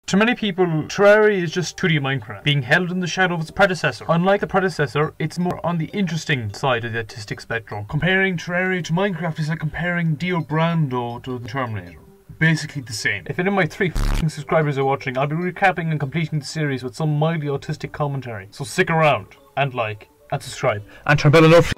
To many people, Terraria is just 2D Minecraft, being held in the shadow of its predecessor. Unlike the predecessor, it's more on the interesting side of the artistic spectrum. Comparing Terraria to Minecraft is like comparing Dio Brando to the Terminator. Basically the same. If any of my 3 subscribers are watching, I'll be recapping and completing the series with some mildly autistic commentary. So stick around, and like, and subscribe, and turn bell enough.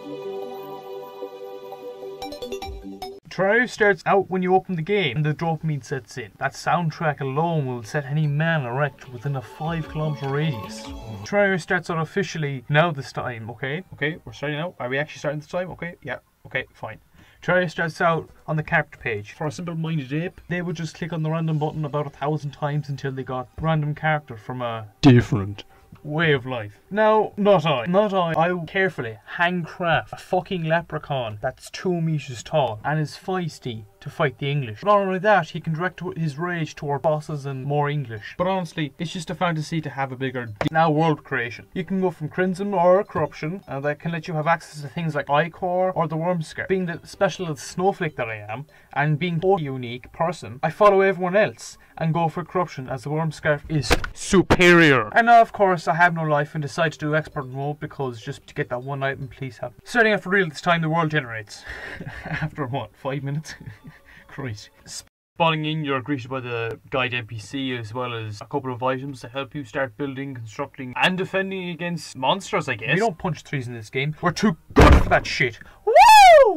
Terraria starts out when you open the game and the dopamine sets in. That soundtrack alone will set any man erect within a 5-kilometer radius. Terraria starts out officially now this time, okay? Okay, we're starting out. Are we actually starting this time? Okay, yeah, okay, fine. Terraria starts out on the character page. For a simple-minded ape, they would just click on the random button about 1,000 times until they got random character from a different way of life. Now, not I. I will carefully handcraft a fucking leprechaun that's 2 meters tall and is feisty to fight the English. Not only that, he can direct his rage toward bosses and more English. But honestly, it's just a fantasy to have a bigger now world creation. You can go from Crimson or Corruption, and that can let you have access to things like Ichor or the Worm Scare. Being the special snowflake that I am, and being a unique person, I follow everyone else and go for Corruption as the Worm Scarf is superior. And now, of course, I have no life and decide to do expert mode because just to get that one item, please help. Starting out for real this time, the world generates. After what, 5 minutes? Christ. Spawning in, you're greeted by the guide NPC as well as a couple of items to help you start building, constructing, and defending against monsters, I guess. We don't punch trees in this game. We're too good for that shit. Woo!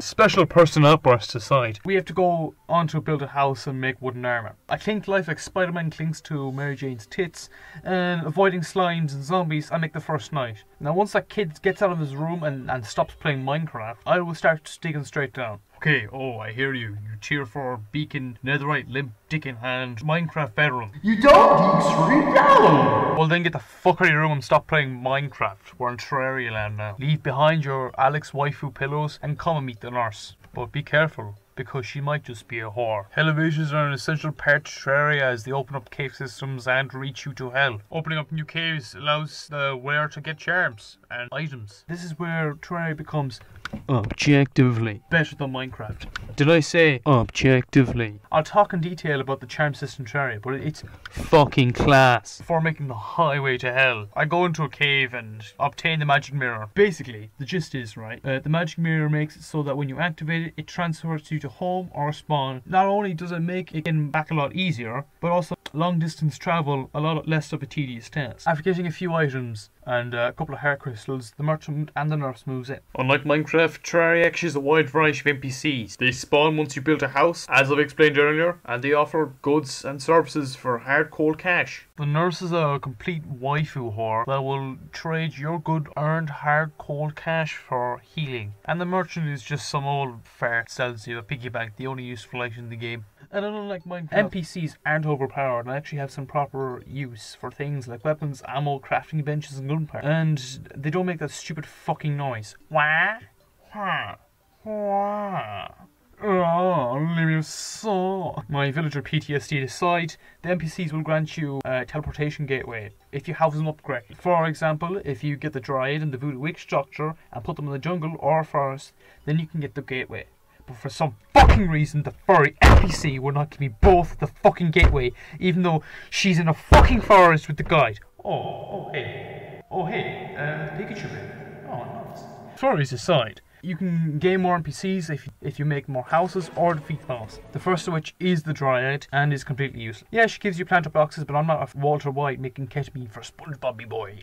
Special person outbursts aside, we have to go on to build a house and make wooden armor. I cling to life like Spider-Man clings to Mary Jane's tits, and avoiding slimes and zombies, I make the first night. Now once that kid gets out of his room and stops playing Minecraft, I will start digging straight down. Okay, oh, I hear you. You cheer for Beacon, Netherite, Limp, Dick in Hand, Minecraft veteran. You don't dig straight down! Well then get the fuck out of your room and stop playing Minecraft. We're in Terreria land now. Leave behind your Alex waifu pillows and come and meet the nurse. But be careful, because she might just be a whore. Elevators are an essential part of Terraria as they open up cave systems and reach you to hell. Opening up new caves allows the wearer to get charms and items. This is where Terraria becomes objectively better than Minecraft. Did I say objectively? I'll talk in detail about the charm system Terraria, but it's fucking class. Before making the highway to hell, I go into a cave and obtain the magic mirror. Basically, the gist is, right, the magic mirror makes it so that when you activate it, it transfers you to home or spawn. Not only does it make it getting back a lot easier, but also long distance travel a lot less of a tedious task. After getting a few items and a couple of heart crystals, the merchant and the nurse moves in. Unlike Minecraft, Terraria actually has a wide variety of NPCs. They spawn once you build a house, as I've explained earlier, and they offer goods and services for hard cold cash. The nurse is a complete waifu whore that will trade your good earned hard cold cash for healing. And the merchant is just some old fart that sells you a piggy bank, the only useful item in the game. And unlike Minecraft, NPCs aren't overpowered and actually have some proper use for things like weapons, ammo, crafting benches and gunpowder. And they don't make that stupid fucking noise. Wah? Wah? Wah? Oh, leave me so. My villager PTSD aside, the NPCs will grant you a teleportation gateway if you house them up correctly. For example, if you get the Dryad and the Voodoo Witch structure and put them in the jungle or forest, then you can get the gateway. But for some fucking reason, the furry NPC will not give me both the fucking gateway, even though she's in a fucking forest with the guide. Oh hey, Pikachu. Oh, nice. Furries aside, you can gain more NPCs if you make more houses or defeat boss. The first of which is the Dryad and is completely useless. Yeah, she gives you planter boxes, but I'm not a Walter White making ketamine for SpongeBob boy.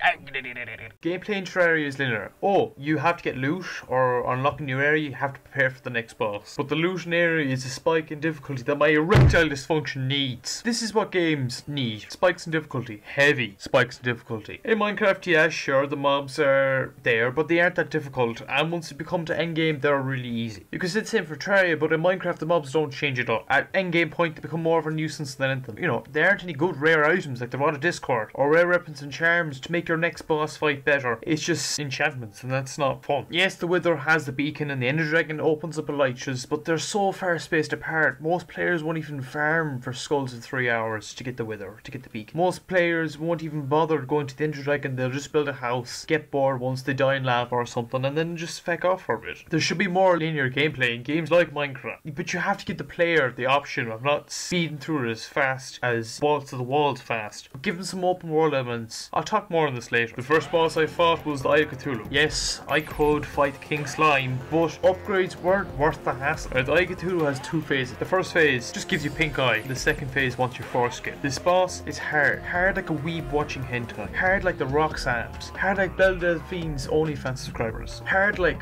Gameplay in Terraria is linear. Oh, you have to get loot or unlock a new area, you have to prepare for the next boss. But the loot in area is a spike in difficulty that my erectile dysfunction needs. This is what games need. Spikes in difficulty. Heavy spikes in difficulty. In Minecraft, yeah, sure, the mobs are there, but they aren't that difficult, and once you become to endgame, they're really easy. You can say the same for Terraria, but in Minecraft the mobs don't change at all. At endgame point they become more of a nuisance than anything. You know, there aren't any good rare items like the Rod of Discord or rare weapons and charms to make your next boss fight better. It's just enchantments, and that's not fun. Yes, the Wither has the beacon and the Ender Dragon opens up elytras, but they're so far spaced apart. Most players won't even farm for skulls in 3 hours to get the Wither, to get the beacon. Most players won't even bother going to the Ender Dragon. They'll just build a house, get bored once they die in lava or something, and then just feck off for of it. There should be more linear gameplay in games like Minecraft, but you have to give the player the option of not speeding through it as fast as balls to the walls fast. Give them some open world elements. I'll talk more on this later. The first boss I fought was the Eye of Cthulhu. Yes, I could fight King Slime, but upgrades weren't worth the hassle. The Eye of Cthulhu has two phases. The first phase just gives you pink eye. The second phase wants your foreskin. This boss is hard. Hard like a weeb watching hentai. Hard like the Roxanne's. Hard like Belle Delphine's OnlyFans subscribers. Hard like...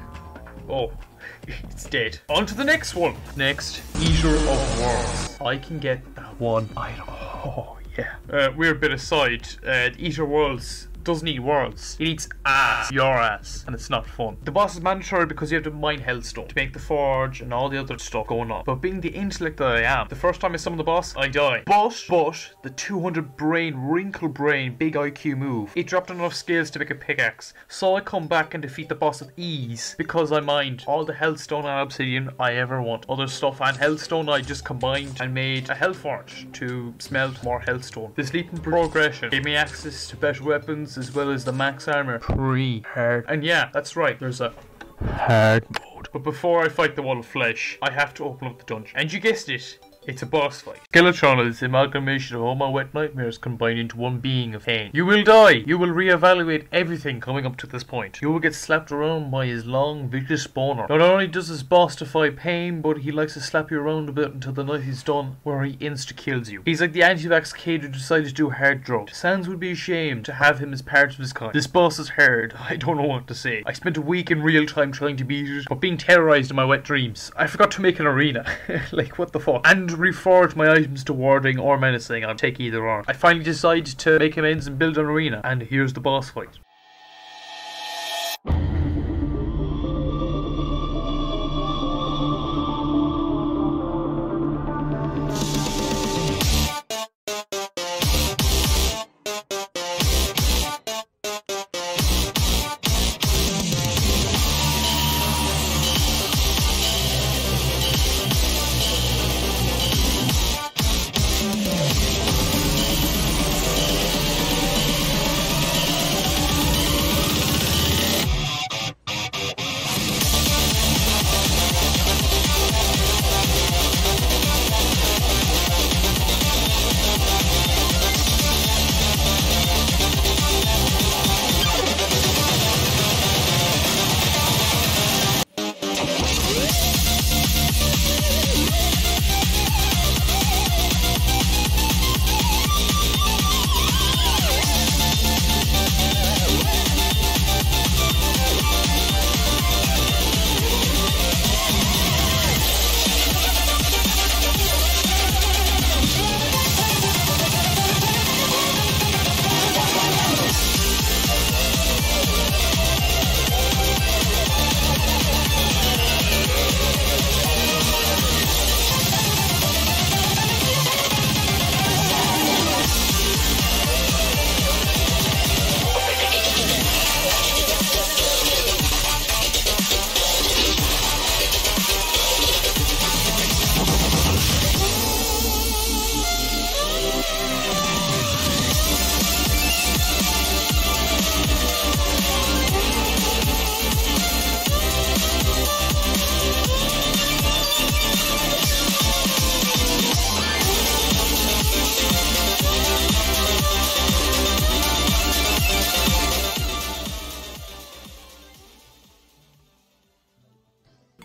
oh, it's dead. On to the next one. Next, Eater of Worlds. I can get that one item. Oh, yeah. Weird bit aside, the Eater of Worlds doesn't eat worlds. It eats ass. Your ass. And it's not fun. The boss is mandatory because you have to mine hellstone to make the forge and all the other stuff going on. But being the intellect that I am, the first time I summon the boss, I die. But the 200 brain, wrinkle brain, big IQ move, it dropped enough skills to make a pickaxe. So I come back and defeat the boss with ease because I mined all the hellstone and obsidian I ever want. Other stuff and hellstone I just combined and made a hellforge to smelt more hellstone. This leap in progression gave me access to better weapons as well as the max armor pre-hard. And yeah, that's right, there's a hard mode. But before I fight the wall of flesh, I have to open up the dungeon. And you guessed it, it's a boss fight. Skeletron is the amalgamation of all my wet nightmares combined into one being of pain. You will die. You will reevaluate everything coming up to this point. You will get slapped around by his long, vicious spawner. Not only does this boss defy pain, but he likes to slap you around a bit until the night is done, where he insta-kills you. He's like the anti-vax kid who decided to do hard drugs. Sans would be ashamed to have him as part of his kind. This boss is hard. I don't know what to say. I spent a week in real time trying to beat it, but being terrorized in my wet dreams. I forgot to make an arena. Like, what the fuck? And reforge my items to warding or menacing. I'll take either or. I finally decided to make amends and build an arena, and here's the boss fight.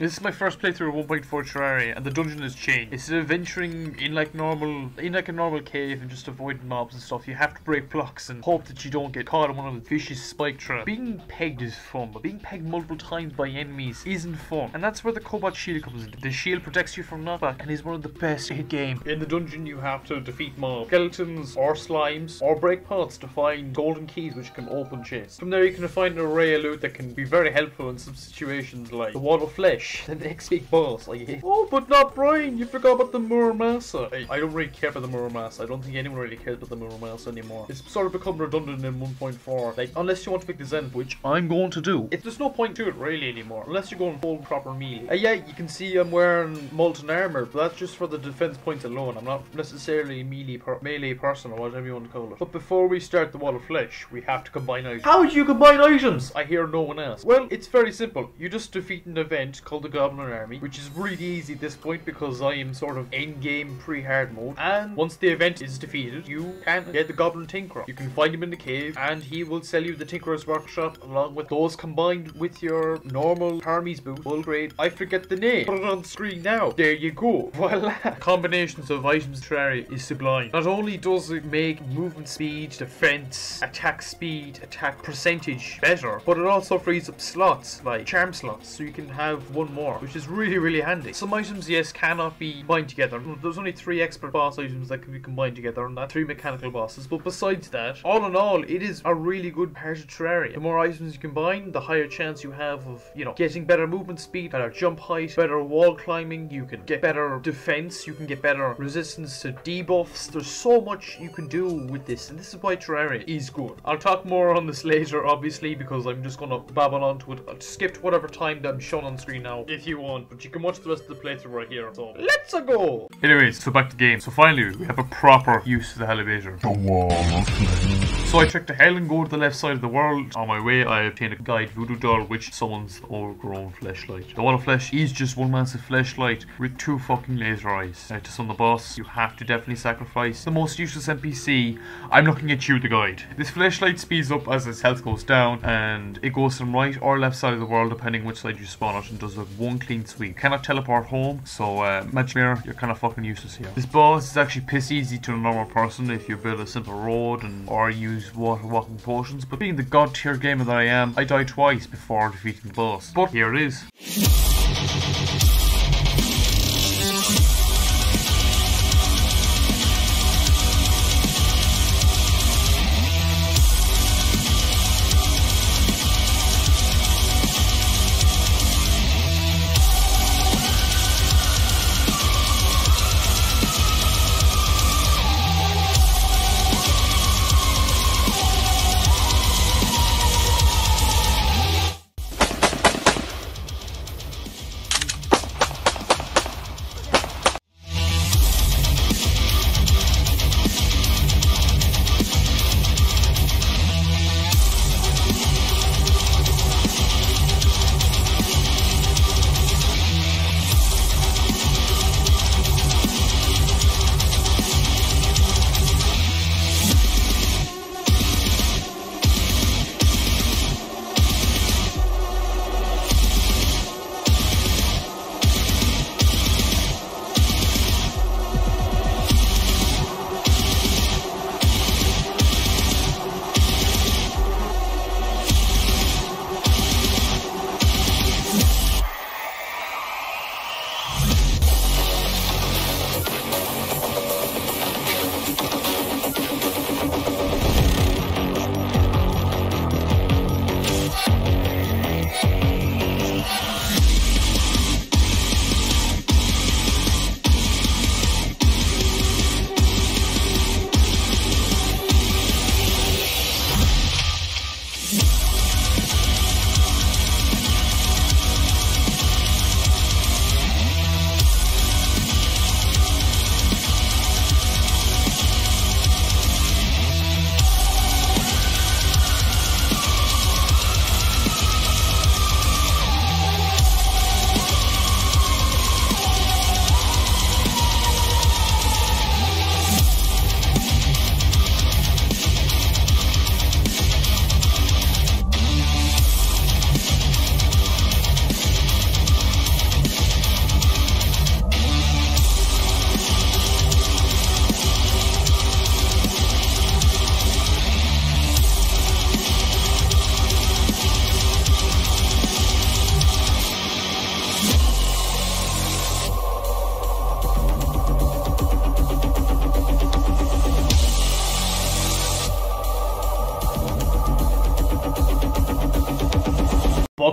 This is my first playthrough of 1.4 Terraria, and the dungeon has changed. Instead of venturing in like a normal cave and just avoiding mobs and stuff, you have to break blocks and hope that you don't get caught in one of the vicious spike traps. Being pegged is fun, but being pegged multiple times by enemies isn't fun. And that's where the Cobalt Shield comes in. The shield protects you from knockback and is one of the best in the game. In the dungeon you have to defeat mobs, skeletons or slimes, or break pots to find golden keys which can open chests. From there you can find an array of loot that can be very helpful in some situations like the Wall of Flesh. flesh. The next big boss. Oh, but not Brian. You forgot about the Muramasa. I don't really care for the Muramasa. I don't think anyone really cares about the Muramasa anymore. It's sort of become redundant in 1.4. Like, unless you want to pick the Zen, which I'm going to do. There's no point to it really anymore. Unless you're going full proper melee. Yeah, you can see I'm wearing molten armor, but that's just for the defense points alone. I'm not necessarily a melee person or whatever you want to call it. But before we start the wall of flesh, we have to combine items. How do you combine items? I hear no one else. Well, it's very simple. You just defeat an event called the Goblin Army, which is really easy at this point because I am sort of end-game pre-hard mode. And once the event is defeated, you can get the Goblin Tinkerer. You can find him in the cave, and he will sell you the Tinkerer's Workshop along with those combined with your normal Hermes boot, full grade. I forget the name. Put it on screen now. There you go. Voila. Combinations of items in Terraria is sublime. Not only does it make movement speed, defense, attack speed, attack percentage better, but it also frees up slots, like charm slots, so you can have one more, which is really, really handy. Some items, yes, cannot be combined together. There's only 3 expert boss items that can be combined together, and not 3 mechanical bosses. But besides that, all in all, it is a really good part of Terraria. The more items you combine, the higher chance you have of, you know, getting better movement speed, better jump height, better wall climbing. You can get better defense, you can get better resistance to debuffs. There's so much you can do with this, and this is why Terraria is good. I'll talk more on this later, obviously, because I'm just gonna babble onto it. I'll skip to whatever time that I'm shown on screen now if you want, but you can watch the rest of the playthrough right here. So let's go. Anyways, so back to the game. So finally, we have a proper use of the elevator. The wall of flesh. So I trek to hell and go to the left side of the world. On my way, I obtain a guide voodoo doll, which summons overgrown fleshlight. The wall of flesh is just one massive fleshlight with 2 fucking laser eyes. Now, to summon the boss, you have to definitely sacrifice the most useless NPC. I'm looking at you, the guide. This fleshlight speeds up as its health goes down, and it goes from right or left side of the world depending which side you spawn at, and does a 1 clean sweep. Cannot teleport home, so Magic Mirror, you're kind of fucking useless here. This boss is actually piss easy to a normal person if you build a simple road or use water walking potions, but being the god tier gamer that I am, I died twice before defeating the boss. But here it is.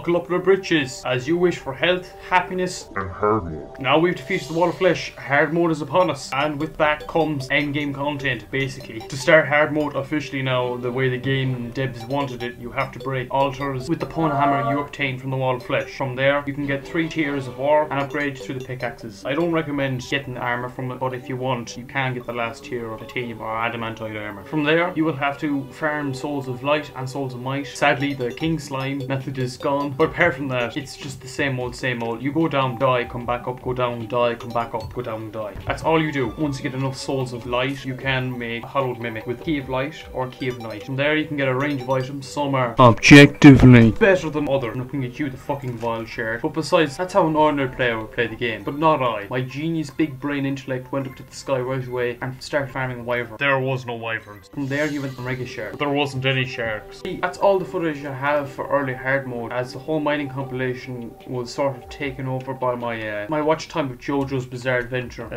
Buckle up your britches, as you wish for health, happiness, and hard mode. Now we've defeated the wall of flesh, hard mode is upon us, and with that comes endgame content, basically. To start hard mode officially now, the way the game devs wanted it, you have to break altars with the pwn hammer you obtain from the wall of flesh. From there, you can get 3 tiers of ore and upgrade through the pickaxes. I don't recommend getting armor from it, but if you want, you can get the last tier of titanium or adamantite armor. From there, you will have to farm souls of light and souls of might. Sadly, the king slime method is gone, but apart from that, it's just the same old, same old. You go down, die, come back up, go down, die, come back up, go down, die. That's all you do. Once you get enough souls of light, you can make a hollowed mimic with key of light or key of night. From there, you can get a range of items. Some are objectively better than others. I'm looking at you, the fucking vile shirt. But besides, that's how an ordinary player would play the game. But not I. My genius big brain intellect went up to the sky right away and started farming wyverns. There was no wyverns. From there, you went on mega shark. There wasn't any sharks. See, that's all the footage I have for early hard mode, as the whole mining compilation was sort of taken over by my watch time of JoJo's Bizarre Adventure.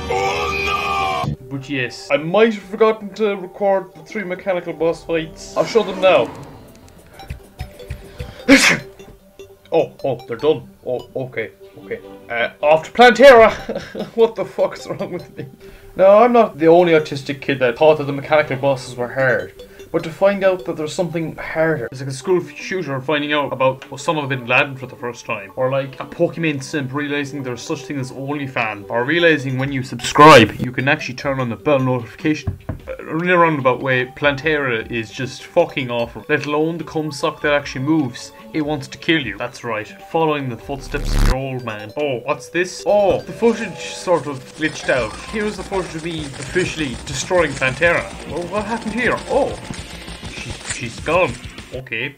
Oh no! But yes, I might have forgotten to record the 3 mechanical boss fights. I'll show them now. Oh, they're done. Oh, okay. Off to Plantera! What the fuck's wrong with me? No, I'm not the only autistic kid that thought that the mechanical bosses were hard. But to find out that there's something harder. It's like a school shooter finding out about Osama bin Laden for the first time. Or like a Pokemon simp realizing there's such thing as OnlyFans. Or realizing when you subscribe, you can actually turn on the bell notification. In a roundabout way, Plantera is just fucking awful. Let alone the cum sock that actually moves. It wants to kill you. That's right. Following the footsteps of your old man. Oh, what's this? Oh, the footage sort of glitched out. Here's the footage of me officially destroying Plantera. Well, what happened here? Oh, she's gone. Okay.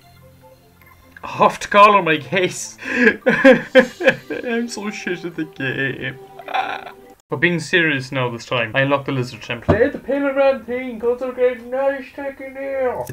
Off to call her my case. I'm so shit at the game. But being serious now this time, I unlocked the lizard temple. Play the pillar man thing, cause they're getting nice taking here. The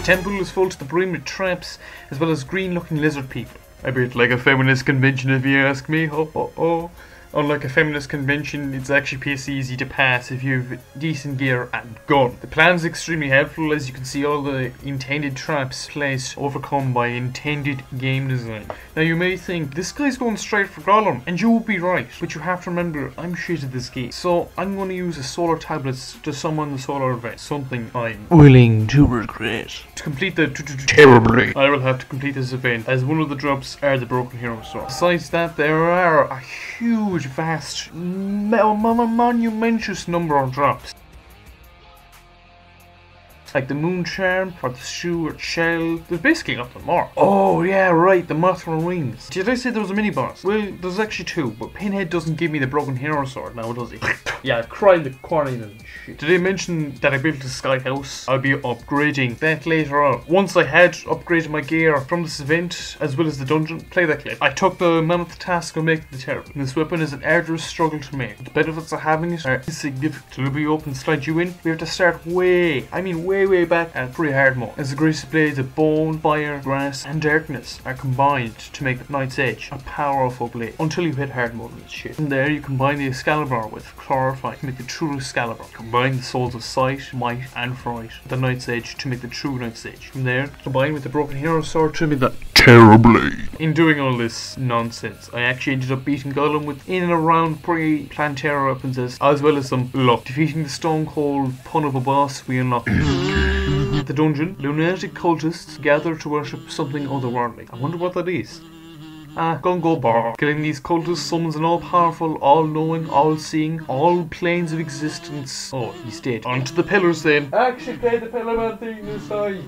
temple is full to the brim with traps, as well as green looking lizard people. A bit like a feminist convention if you ask me. Oh. Unlike a feminist convention, it's actually pretty easy to pass if you have decent gear and gun. The plan is extremely helpful, as you can see all the intended traps placed overcome by intended game design. Now you may think, this guy's going straight for Gollum, and you will be right, but you have to remember, I'm shit at this game. So I'm going to use the solar tablets to summon the solar event, something I'm willing to regret. To complete the terribly, I will have to complete this event, as one of the drops are the broken hero sword. Besides that, there are a huge, vast, monumentous number of drops. Like the moon charm, or the shoe or shell. There's basically nothing more. Oh yeah, right, the Mothra wings. Did I say there was a mini boss? Well, there's actually 2, but Pinhead doesn't give me the broken hero sword now, does he? Yeah, I cried the quarantine and shit. Did I mention that I built a sky house? I'll be upgrading that later on. Once I had upgraded my gear from this event, as well as the dungeon, play that clip. I took the mammoth task of making the terror. This weapon is an arduous struggle to make. The benefits of having it are insignificant. To be open, slide you in, we have to start way back at pre-hard mode, as the great displays of bone, fire, grass and darkness are combined to make Night's Edge a powerful blade, until you hit hard mode with this shit. From there you combine the Excalibur with Clarify to make the true Excalibur. Combine the souls of Sight, Might and Fright with the Night's Edge to make the true Night's Edge. From there, combine with the Broken Hero Sword to make the terribly. In doing all this nonsense, I actually ended up beating Gollum with in and around pre-Plantera weapons as well as some luck. Defeating the Stone Cold pun of a boss, we unlocked at the dungeon. Lunatic cultists gather to worship something otherworldly. I wonder what that is. Gungo Bar. Killing these cultists summons an all-powerful, all-knowing, all-seeing, all planes of existence. Oh, he's dead. Onto the pillars then. Actually play the pillar man thing this time.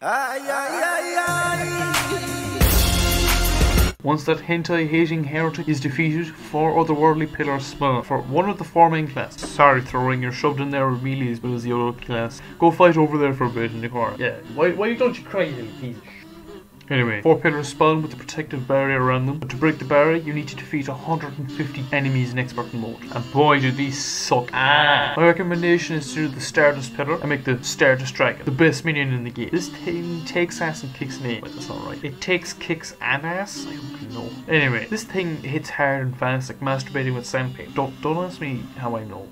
Once that hentai-hating heretic is defeated, 4 otherworldly pillars spawn for one of the 4 main classes. Sorry, throwing you're shoved in there with melee as well as the other class. Go fight over there for a bit in the corner. Yeah, why don't you cry, you little piece of shit? Anyway, 4 pillars spawn with a protective barrier around them. But to break the barrier, you need to defeat 150 enemies in expert mode. And boy, do these suck. My recommendation is to do the Stardust pillar and make the Stardust Dragon the best minion in the game. This thing takes ass and kicks an Wait, that's not right. It takes kicks and ass? I don't know. Anyway, this thing hits hard and fast like masturbating with sandpaper. Don't ask me how I know.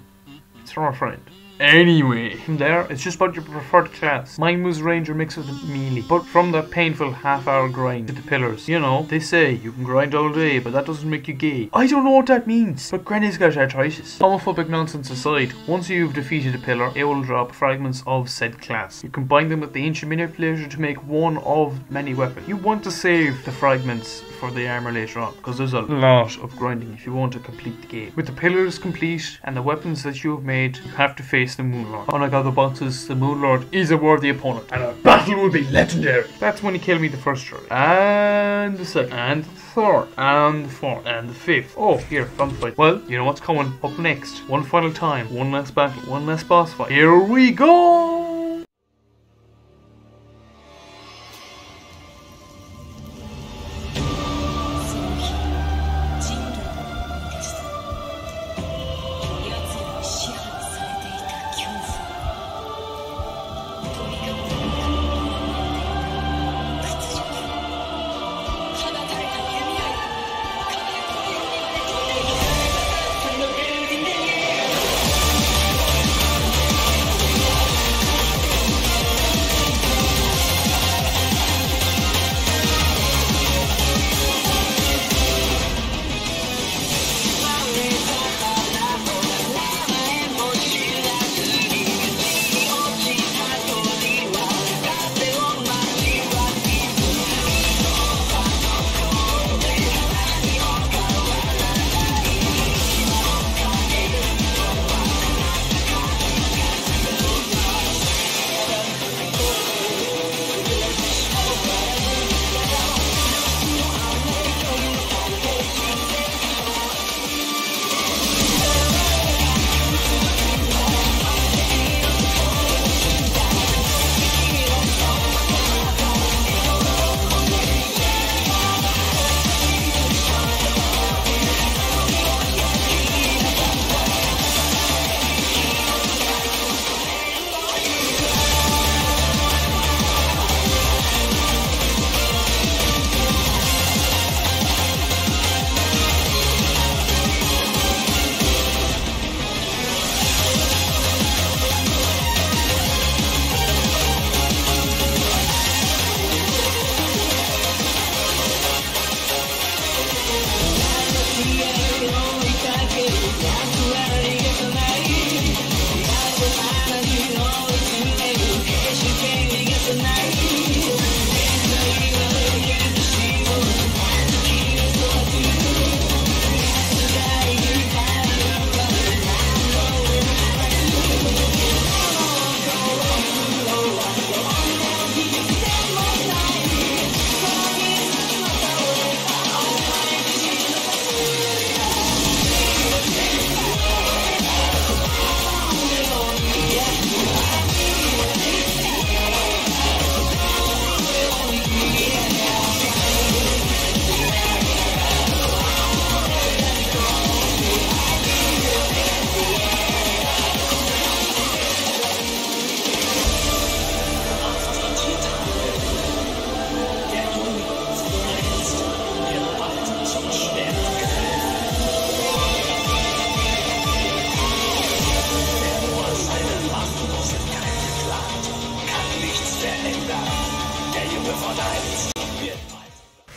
It's from a friend. Anyway, from there, it's just about your preferred class. Mine was Ranger mixed with melee, but from the painful half-hour grind to the pillars. You know, they say you can grind all day, but that doesn't make you gay. I don't know what that means, but Granny's got arthritis. Homophobic nonsense aside, once you've defeated a pillar, it will drop fragments of said class. You combine them with the ancient manipulator to make one of many weapons. You want to save the fragments for the armor later on, because there's a lot of grinding if you want to complete the game. With the pillars complete and the weapons that you have made, you have to face the Moonlord. Unlike other bosses, the Moonlord is a worthy opponent, and our battle will be legendary. That's when he killed me the first try, and the second, and the third, and the fourth, and the fifth. Oh, here, gunfight. Well, you know what's coming up next. One final time, one last battle, one last boss fight. Here we go!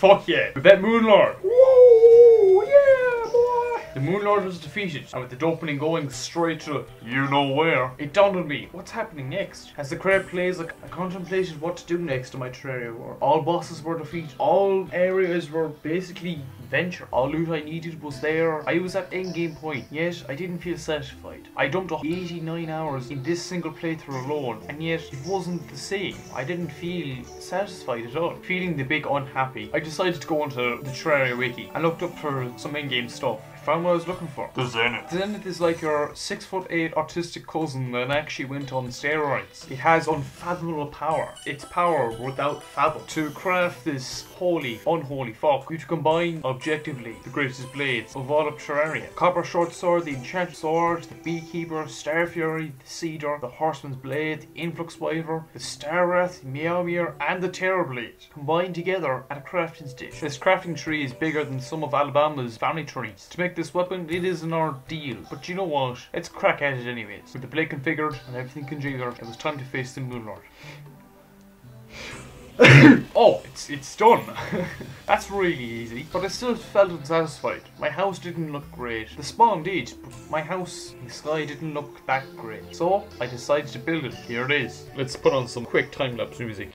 Fuck yeah. We bet Moonlord. Whoa, yeah, boy. The Moonlord was defeated, and with the dopamine going straight to you know where, it dawned on me, what's happening next? As the crowd plays, I contemplated what to do next in my Terreria war. All bosses were defeated. All areas were basically venture. All loot I needed was there. I was at endgame point, yet I didn't feel satisfied. I dumped 89 hours in this single playthrough alone, and yet it wasn't the same. I didn't feel satisfied at all. Feeling the big unhappy, I decided to go onto the Terreria wiki and looked up for some in-game stuff. Found what I was looking for. The Zenith. The Zenith is like your 6'8" autistic cousin that actually went on steroids. It has unfathomable power. It's power without fathom. To craft this holy, unholy fuck, you to combine objectively the greatest blades of all of Terreria. Copper Short Sword, the Enchanted Sword, the Beekeeper, Star Fury, the Cedar, the Horseman's Blade, the Influx Wyver, the Star Wrath, Meowmere, and the Terror Blade, combined together at a crafting station. This crafting tree is bigger than some of Alabama's family trees. To make like this weapon, it is an ordeal. But you know what? Let's crack at it anyways. With the blade configured and everything configured, it was time to face the Moonlord. Oh, it's done. That's really easy, but I still felt unsatisfied. My house didn't look great. The spawn did, but my house in the sky didn't look that great. So I decided to build it. Here it is. Let's put on some quick time-lapse music.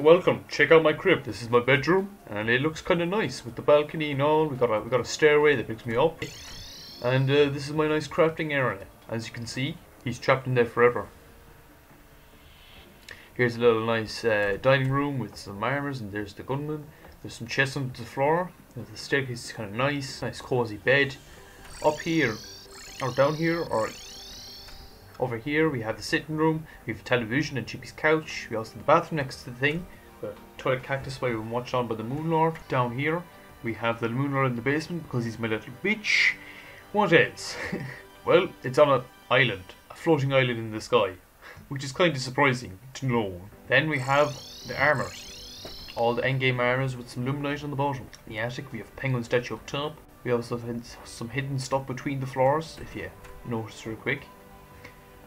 Welcome. Check out my crib. This is my bedroom, and it looks kind of nice with the balcony and all. We got a stairway that picks me up, and this is my nice crafting area. As you can see, he's trapped in there forever. Here's a little nice dining room with some armors, and there's the gunman. There's some chests under the floor. The staircase is kind of nice cozy bed. Up here, or down here, or over here, we have the sitting room. We have a television and Chippy's couch. We also have the bathroom next to the thing. The toilet cactus where we can watch on by the Moonlord. Down here, we have the Moonlord in the basement because he's my little bitch. What else? Well, it's on an island, a floating island in the sky, which is kind of surprising to know. Then we have the armors. All the endgame armors with some luminite on the bottom. In the attic, we have a penguin statue up top. We also have some hidden stuff between the floors, if you notice real quick.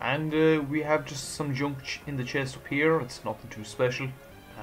And we have just some junk in the chest up here. It's nothing too special.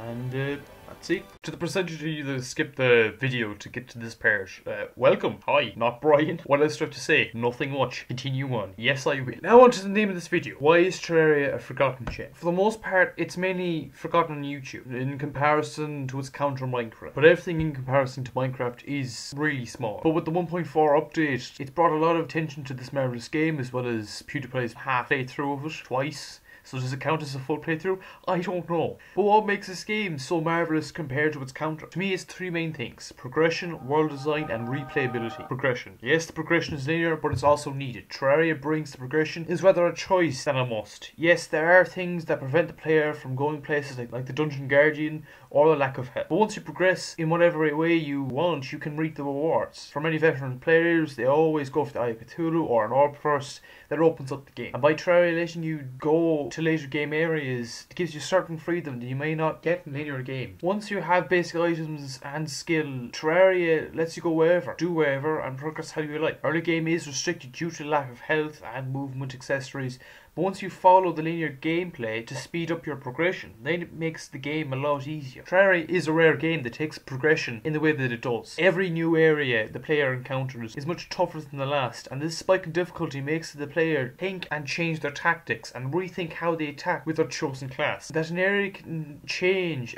And that's it. To the percentage of you that skipped the video to get to this part, welcome. Hi, not Brian. What else do I have to say? Nothing much. Continue on. Yes, I will. Now on to the name of this video. Why is Terraria a forgotten gem? For the most part, it's mainly forgotten on YouTube in comparison to its counter Minecraft. But everything in comparison to Minecraft is really small. But with the 1.4 update, it's brought a lot of attention to this marvelous game, as well as PewDiePie's half playthrough of it twice. So does it count as a full playthrough? I don't know. But what makes this game so marvellous compared to its counter? To me, it's three main things: progression, world design, and replayability. Progression. Yes, the progression is linear, but it's also needed. Terraria brings the progression is rather a choice than a must. Yes, there are things that prevent the player from going places like the Dungeon Guardian or the lack of health. But once you progress in whatever way you want, you can reap the rewards. For many veteran players, they always go for the Eye of Cthulhu or an orb first that opens up the game. And by Terraria letting you go to to later game areas, it gives you certain freedom that you may not get in linear game. Once you have basic items and skill, Terraria lets you go wherever, do wherever, and progress how you like. Early game is restricted due to lack of health and movement accessories, but once you follow the linear gameplay to speed up your progression, then it makes the game a lot easier. Terraria is a rare game that takes progression in the way that it does. Every new area the player encounters is much tougher than the last, and this spike in difficulty makes the player think and change their tactics and rethink how they attack with their chosen class. That an area can change,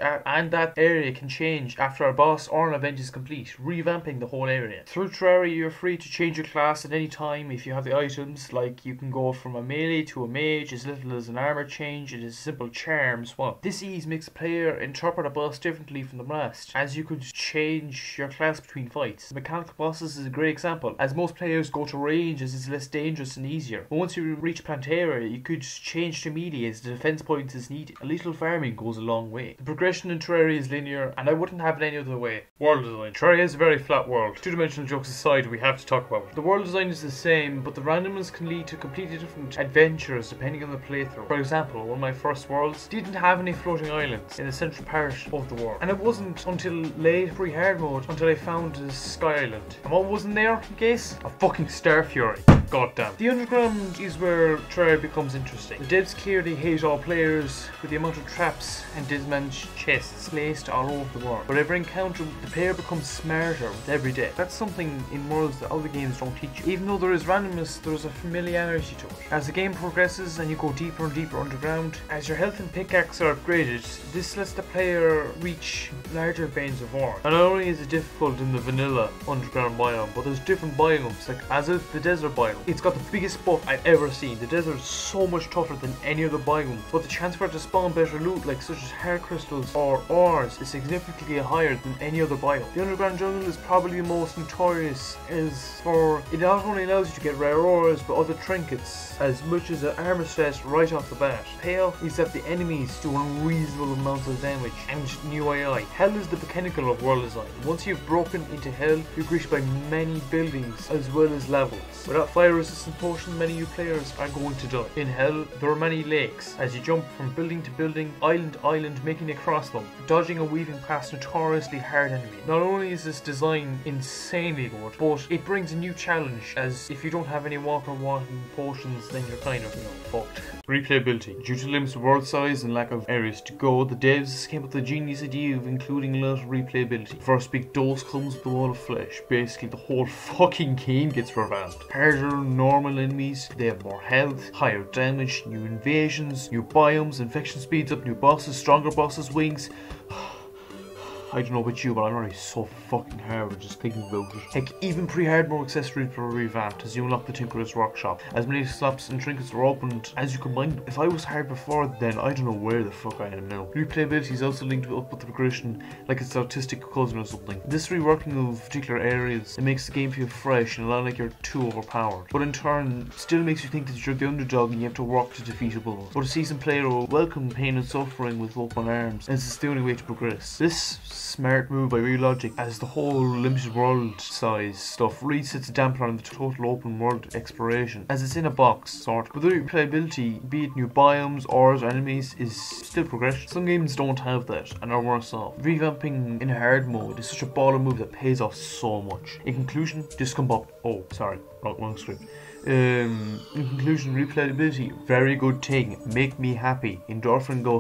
after a boss or an event is complete, revamping the whole area. Through Terraria, you're free to change your class at any time if you have the items, like you can go from a melee to a mage, as little as an armor change, and as simple charm swap. This ease makes the player interpret a boss differently from the rest, as you could change your class between fights. Mechanical bosses is a great example, as most players go to range as it's less dangerous and easier. But once you reach Terreria, you could change to melee as the defense points is needed. A little farming goes a long way. The progression in Terraria is linear, and I wouldn't have it any other way. World design. Terraria is a very flat world. Two-dimensional jokes aside, we have to talk about it. The world design is the same, but the randomness can lead to completely different adventures depending on the playthrough. For example, one of my first worlds didn't have any floating islands in the central part of the world, and it wasn't until late pre-hard mode until I found a sky island. And what wasn't there, in case? A fucking Star Fury. Goddamn. The underground is where Terraria becomes interesting. The devs clearly hate all players with the amount of traps and dismantled chests placed all over the world. With every encounter, the player becomes smarter with every day. That's something in worlds that other games don't teach you. Even though there is randomness, there is a familiarity to it. As the game progresses and you go deeper and deeper underground, as your health and pickaxe are upgraded, this lets the player reach larger veins of ore. And not only is it difficult in the vanilla underground biome, but there's different biomes, like as if the desert biome. It's got the biggest buff I've ever seen. The desert is so much tougher than any other biome, but the chance for it to spawn better loot, like such as heart crystals or ores, is significantly higher than any other biome. The underground jungle is probably the most notorious, as for it not only allows you to get rare ores, but other trinkets, as much as an armor set right off the bat. Payoff is that the enemies do unreasonable amounts of damage and new AI. Hell is the pinnacle of world design. Once you've broken into hell, you're greeted by many buildings as well as levels. Without fire resistant potions, many new players are going to die. In hell, there are many lakes, as you jump from building to building, island to island, making it across them, dodging and weaving past notoriously hard enemies. Not only is this design insanely good, but it brings a new challenge, as if you don't have any water wanting potions, then you're kind of, fucked. Replayability. Due to limited world size and lack of areas to go, the devs came up with the genius idea of including a lot of replayability. The first big dose comes with the wall of flesh. Basically, the whole fucking game gets revamped. Harder, normal enemies, they have more health, higher damage, new invasions, new biomes, infection speeds up, new bosses, stronger bosses, wings. I don't know about you, but I'm already so fucking hard just thinking about it. Heck, even pre-hard mode accessories were revamped as you unlock the Tinkerer's Workshop. As many slots and trinkets were opened as you combined them. If I was hard before then, I don't know where the fuck I am now. Replayability is also linked up with the progression, like it's artistic cousin or something. This reworking of particular areas, it makes the game feel fresh and not like you're too overpowered. But in turn, still makes you think that you're the underdog and you have to work to defeat a bull. But a seasoned player will welcome pain and suffering with open arms, and it's the only way to progress. This smart move by Relogic, as the whole limited world size stuff really sets a damper on the total open world exploration, as it's in a box sort. But the replayability, be it new biomes, ores, or enemies, is still progression. Some games don't have that and are worse off. Revamping in hard mode is such a baller move that pays off so much. In conclusion, just come up. Oh, sorry, wrong script. In conclusion, replayability, very good thing, make me happy, endorphin go.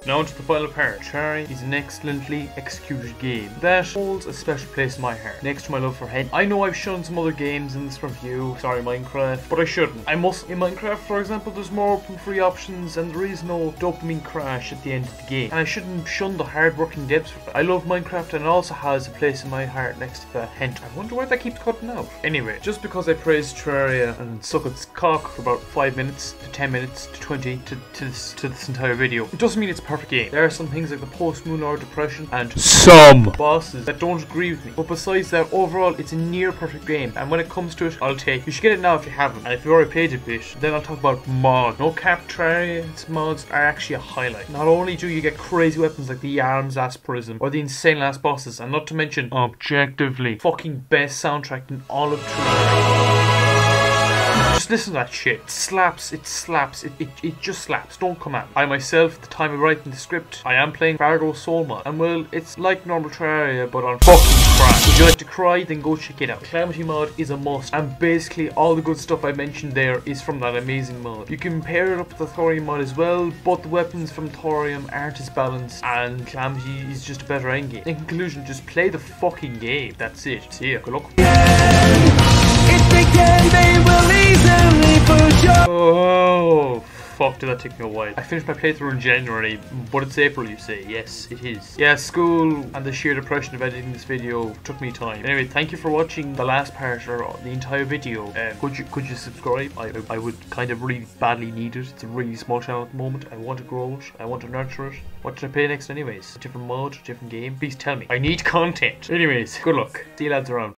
Now onto the final part. Terraria is an excellently executed game that holds a special place in my heart, next to my love for Head. I know I've shown some other games in this review, sorry Minecraft, but I shouldn't. I must. In Minecraft, for example, there's more open free options and there is no dopamine crash at the end of the game, and I shouldn't shun the hard working devs for that. I love Minecraft and it also has a place in my heart next to the hint. I wonder why that keeps cutting out. Anyway, just because I praised Terraria and suck its cock for about 5 minutes to 10 minutes to 20 to this entire video, it doesn't mean it's a perfect game. There are some things like the post-Moon Lord depression and some bosses that don't agree with me, but besides that, overall it's a near perfect game, and when it comes to it, I'll take. You should get it now if you haven't, and if you've already played it a bit, then I'll talk about mods. No cap, Terraria's mods are actually a highlight. Not only do you get crazy weapons like the arms ass prism or the insane last bosses, and not to mention objectively fucking best soundtrack in all of Terraria. Just listen to that shit. It slaps, it slaps, it just slaps. Don't come at me. I myself, at the time of writing the script, I am playing Fargo Soul Mod. And well, it's like normal Terraria, but on fucking crack. Would you like to cry? Then go check it out. The Calamity mod is a must. And basically, all the good stuff I mentioned there is from that amazing mod. You can pair it up with the Thorium mod as well, but the weapons from Thorium aren't as balanced, and Calamity is just a better endgame. In conclusion, just play the fucking game. That's it. See ya. Good luck. Oh, fuck, did that take me a while. I finished my playthrough in January, but it's April, you say. Yes, it is. Yeah, school and the sheer depression of editing this video took me time. Anyway, thank you for watching the last part, or the entire video. Could you subscribe? I would kind of really badly need it. It's a really small channel at the moment. I want to grow it. I want to nurture it. What should I play next anyways? A different mod, different game? Please tell me. I need content. Anyways, good luck. See you lads around.